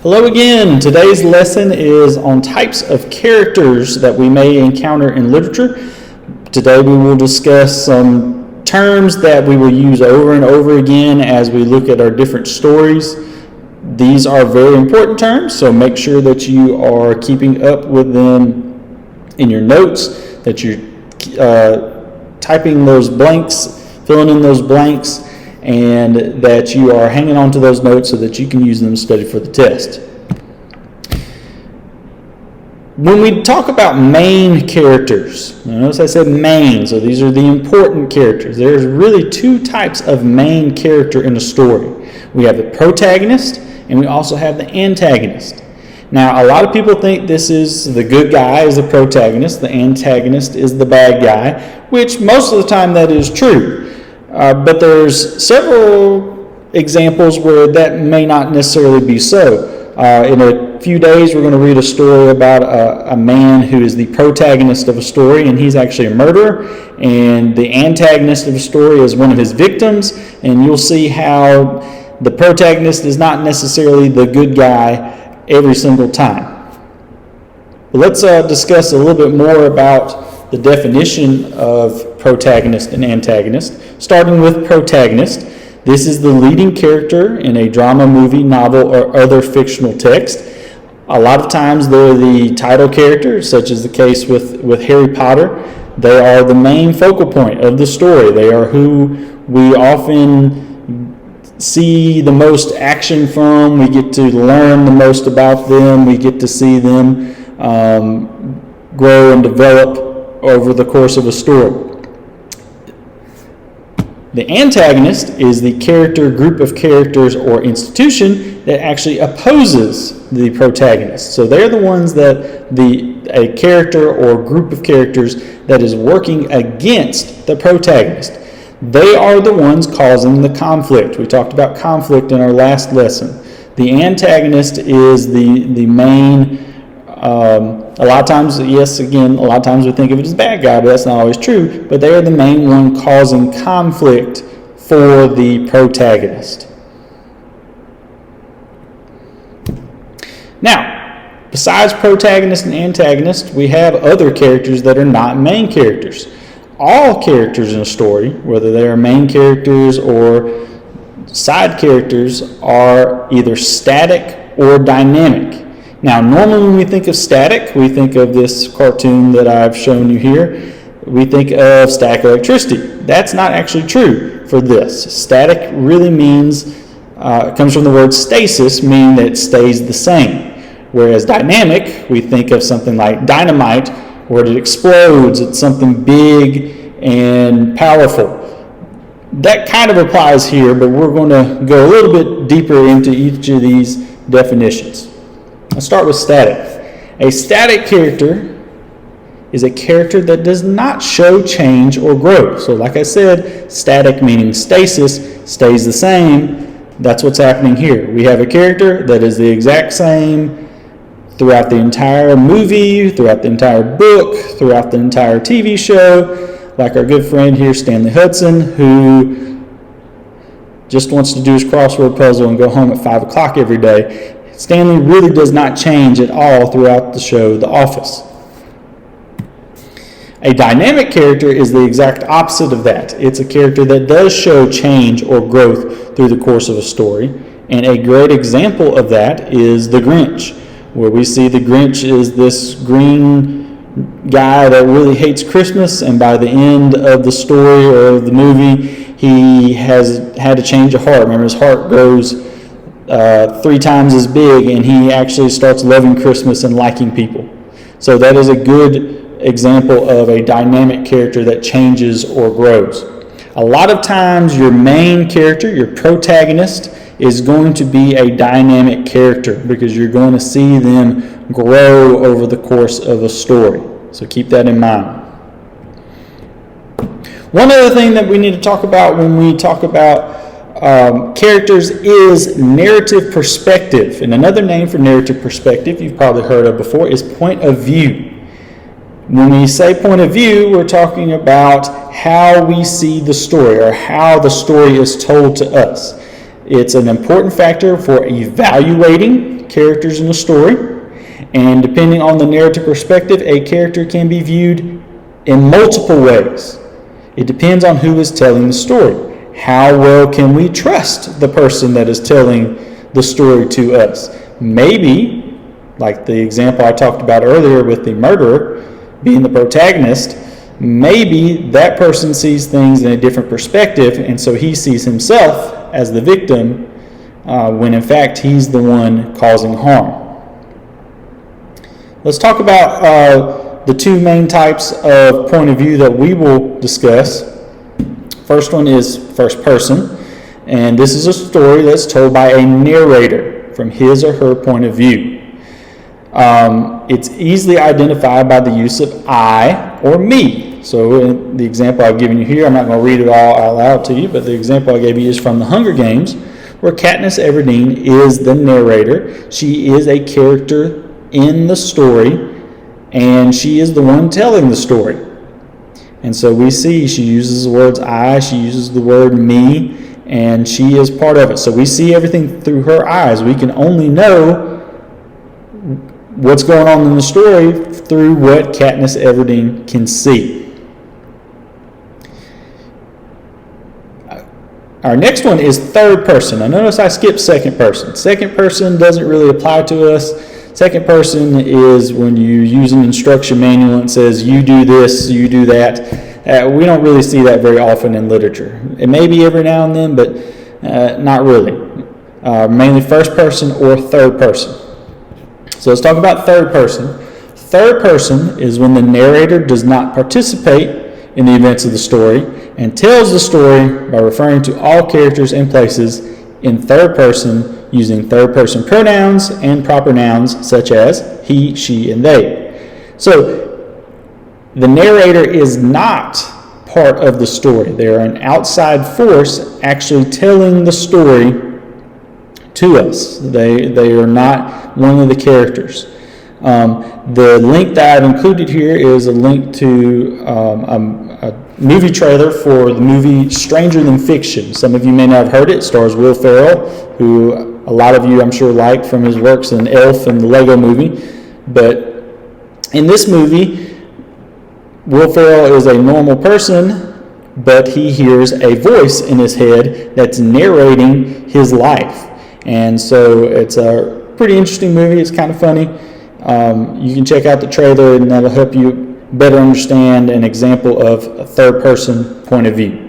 Hello again. Today's lesson is on types of characters that we may encounter in literature. Today we will discuss some terms that we will use over and over again as we look at our different stories. These are very important terms, so make sure that you are keeping up with them in your notes, that you're typing those blanks, filling in those blanks, and that you are hanging on to those notes so that you can use them to study for the test. When we talk about main characters, notice I said main, so these are the important characters. There's really two types of main character in a story. We have the protagonist, and we also have the antagonist. Now, a lot of people think this is the good guy is the protagonist, the antagonist is the bad guy, which most of the time that is true. But there's several examples where that may not necessarily be so. In a few days, we're going to read a story about a man who is the protagonist of a story, and he's actually a murderer, and the antagonist of the story is one of his victims, and you'll see how the protagonist is not necessarily the good guy every single time. But let's discuss a little bit more about the definition of protagonist and antagonist. Starting with protagonist, this is the leading character in a drama, movie, novel, or other fictional text. A lot of times they're the title character, such as the case with Harry Potter. They are the main focal point of the story. They are who we often see the most action from. We get to learn the most about them. We get to see them grow and develop over the course of a story. The antagonist is the character, group of characters, or institution that actually opposes the protagonist. So they're the ones that a character or group of characters that is working against the protagonist. They are the ones causing the conflict. We talked about conflict in our last lesson. The antagonist is the main. A lot of times, yes, again, a lot of times we think of it as bad guy, but that's not always true. But they are the main one causing conflict for the protagonist. Now, besides protagonist and antagonist, we have other characters that are not main characters. All characters in a story, whether they are main characters or side characters, are either static or dynamic. Now, normally when we think of static, we think of this cartoon that I've shown you here. We think of static electricity. That's not actually true for this. Static really means, it comes from the word stasis, meaning that it stays the same. Whereas dynamic, we think of something like dynamite, where it explodes. It's something big and powerful. That kind of applies here, but we're going to go a little bit deeper into each of these definitions. Let's start with static. A static character is a character that does not show change or growth. So like I said, static meaning stasis, stays the same. That's what's happening here. We have a character that is the exact same throughout the entire movie, throughout the entire book, throughout the entire TV show, like our good friend here, Stanley Hudson, who just wants to do his crossword puzzle and go home at 5 o'clock every day. Stanley really does not change at all throughout the show The Office. A dynamic character is the exact opposite of that. It's a character that does show change or growth through the course of a story. And a great example of that is The Grinch, where we see the Grinch is this green guy that really hates Christmas, and by the end of the story or of the movie, he has had a change of heart. Remember, his heart grows 3 times as big, and he actually starts loving Christmas and liking people. So that is a good example of a dynamic character that changes or grows. A lot of times your main character, your protagonist, is going to be a dynamic character because you're going to see them grow over the course of a story. So keep that in mind. One other thing that we need to talk about when we talk about characters is narrative perspective. And another name for narrative perspective you've probably heard of before is point of view. When we say point of view, we're talking about how we see the story or how the story is told to us. It's an important factor for evaluating characters in a story, and depending on the narrative perspective, a character can be viewed in multiple ways. It depends on who is telling the story. How well can we trust the person that is telling the story to us? Maybe, like the example I talked about earlier with the murderer being the protagonist, maybe that person sees things in a different perspective, and so he sees himself as the victim when in fact he's the one causing harm. Let's talk about the two main types of point of view that we will discuss. First one is first person, and this is a story that's told by a narrator from his or her point of view. It's easily identified by the use of I or me. So in the example I've given you here, I'm not going to read it all out loud to you, but the example I gave you is from The Hunger Games, where Katniss Everdeen is the narrator. She is a character in the story, and she is the one telling the story. And so we see she uses the words I, she uses the word me, and she is part of it. So we see everything through her eyes. We can only know what's going on in the story through what Katniss Everdeen can see. Our next one is third person. Now notice I skipped second person. Second person doesn't really apply to us. Second person is when you use an instruction manual and says you do this, you do that. We don't really see that very often in literature. It may be every now and then, but not really. Mainly first person or third person. So let's talk about third person. Third person is when the narrator does not participate in the events of the story and tells the story by referring to all characters and places in third person using third person pronouns and proper nouns such as he, she, and they. So the narrator is not part of the story. They are an outside force actually telling the story to us. They are not one of the characters. The link that I've included here is a link to a movie trailer for the movie Stranger Than Fiction. Some of you may not have heard it. It stars Will Ferrell, who a lot of you I'm sure like from his works in Elf and the Lego Movie. But in this movie, Will Ferrell is a normal person, but he hears a voice in his head that's narrating his life. And so it's a pretty interesting movie. It's kind of funny. You can check out the trailer, and that'll help you better understand an example of a third person point of view.